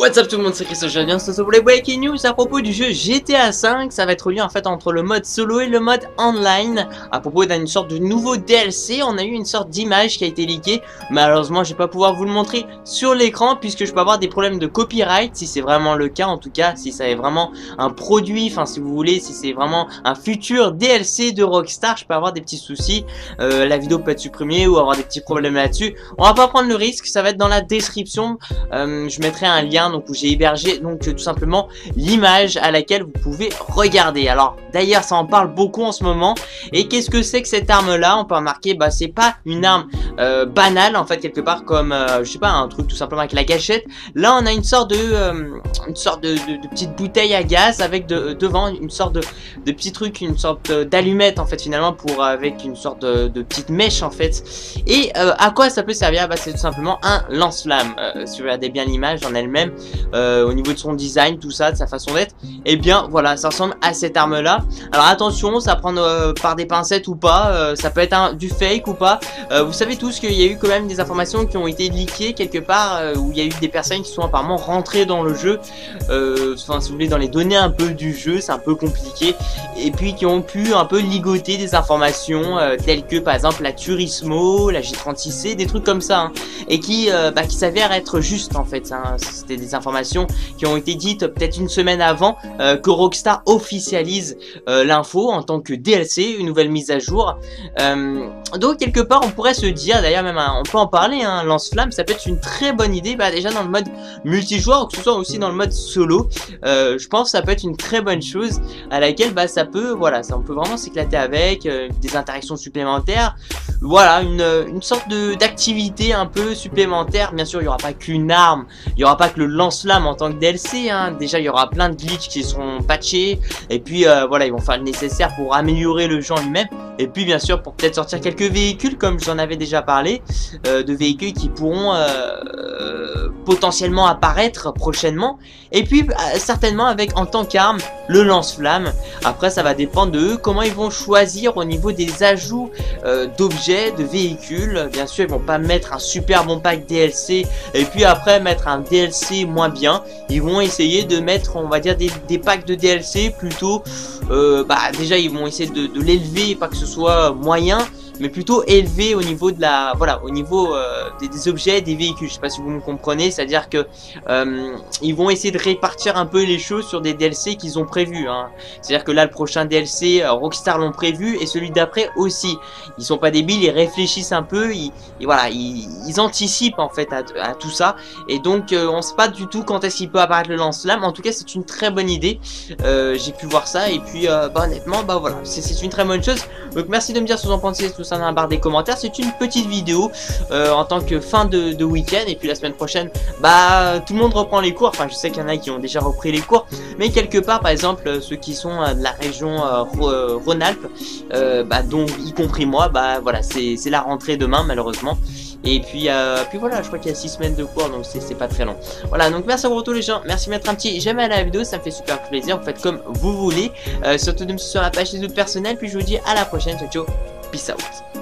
What's up tout le monde, c'est Christophe, je viens de vous les breaking news à propos du jeu GTA 5. Ça va être relié en fait entre le mode solo et le mode online. À propos d'une sorte de nouveau DLC, on a eu une sorte d'image qui a été leakée. Malheureusement, je vais pas pouvoir vous le montrer sur l'écran puisque je peux avoir des problèmes de copyright. Si c'est vraiment le cas, en tout cas, si ça est vraiment un produit, enfin si vous voulez, si c'est vraiment un futur DLC de Rockstar, je peux avoir des petits soucis. La vidéo peut être supprimée ou avoir des petits problèmes là-dessus. On va pas prendre le risque, ça va être dans la description. Je mettrai un lien donc où j'ai hébergé donc tout simplement l'image à laquelle vous pouvez regarder. Alors d'ailleurs ça en parle beaucoup en ce moment. Et qu'est-ce que c'est que cette arme là? On peut remarquer, bah c'est pas une arme banale en fait, quelque part comme je sais pas, un truc tout simplement avec la gâchette. Là on a une sorte de petite bouteille à gaz avec devant une sorte de petit truc, une sorte d'allumette en fait finalement, pour avec une sorte de petite mèche en fait. Et à quoi ça peut servir? Bah c'est tout simplement un lance-flamme. Si vous regardez bien l'image en elle-même, au niveau de son design, tout ça, de sa façon d'être, et bien voilà, ça ressemble à cette arme là. Alors attention, ça prendre par des pincettes ou pas, ça peut être du fake ou pas. Vous savez tous qu'il y a eu quand même des informations qui ont été leakées quelque part, où il y a eu des personnes qui sont apparemment rentrées dans le jeu, enfin si vous voulez dans les données un peu du jeu, c'est un peu compliqué, et puis qui ont pu un peu ligoter des informations telles que par exemple la Turismo, la G36C, des trucs comme ça, hein, et qui s'avèrent être justes en fait, hein. C'était des informations qui ont été dites peut-être une semaine avant que Rockstar officialise l'info en tant que DLC, une nouvelle mise à jour. Donc quelque part on pourrait se dire, d'ailleurs même on peut en parler, hein, lance-flamme, ça peut être une très bonne idée, déjà dans le mode multijoueur ou que ce soit aussi dans le mode solo. Je pense que ça peut être une très bonne chose à laquelle ça peut, voilà, on peut vraiment s'éclater avec, des interactions supplémentaires, voilà, une sorte d'activité un peu supplémentaire. Bien sûr il n'y aura pas qu'une arme, il n'y aura pas que le lance-flamme en tant que DLC, hein. Déjà il y aura plein de glitches qui seront patchés, et puis voilà, ils vont faire le nécessaire pour améliorer le jeu en lui-même, et puis bien sûr pour peut-être sortir quelques véhicules comme j'en avais déjà parlé, de véhicules qui pourront potentiellement apparaître prochainement, et puis certainement avec en tant qu'arme le lance-flamme. Après ça va dépendre de eux, comment ils vont choisir au niveau des ajouts d'objets, de véhicules. Bien sûr ils vont pas mettre un super bon pack DLC et puis après mettre un DLC moins bien. Ils vont essayer de mettre, on va dire, des packs de DLC plutôt, déjà ils vont essayer de l'élever, pas que ce soit moyen, mais plutôt élevé au niveau de la, voilà, au niveau des objets, des véhicules. Je sais pas si vous me comprenez, c'est-à-dire que ils vont essayer de répartir un peu les choses sur des DLC qu'ils ont prévus, hein. C'est-à-dire que là le prochain DLC Rockstar l'ont prévu et celui d'après aussi. Ils sont pas débiles, ils réfléchissent un peu, voilà, ils anticipent en fait à tout ça, et donc on sait pas du tout quand est-ce qu'il peut apparaître le lance-flamme. En tout cas c'est une très bonne idée, j'ai pu voir ça, et puis honnêtement voilà, c'est une très bonne chose. Donc merci de me dire ce que vous en pensez, tout ça dans la barre des commentaires. C'est une petite vidéo en tant que fin de week-end, et puis la semaine prochaine tout le monde reprend les cours. Enfin je sais qu'il y en a qui ont déjà repris les cours, mais quelque part par exemple ceux qui sont de la région Rhône-Alpes, dont y compris moi, voilà, c'est la rentrée demain malheureusement. Et puis voilà, je crois qu'il y a 6 semaines de cours, donc c'est pas très long. Voilà, donc merci à vous tous les gens, merci de mettre un petit j'aime à la vidéo, ça me fait super plaisir. Vous faites comme vous voulez, surtout de me suivre sur la page des autres personnels. Puis je vous dis à la prochaine, ciao ciao, peace out.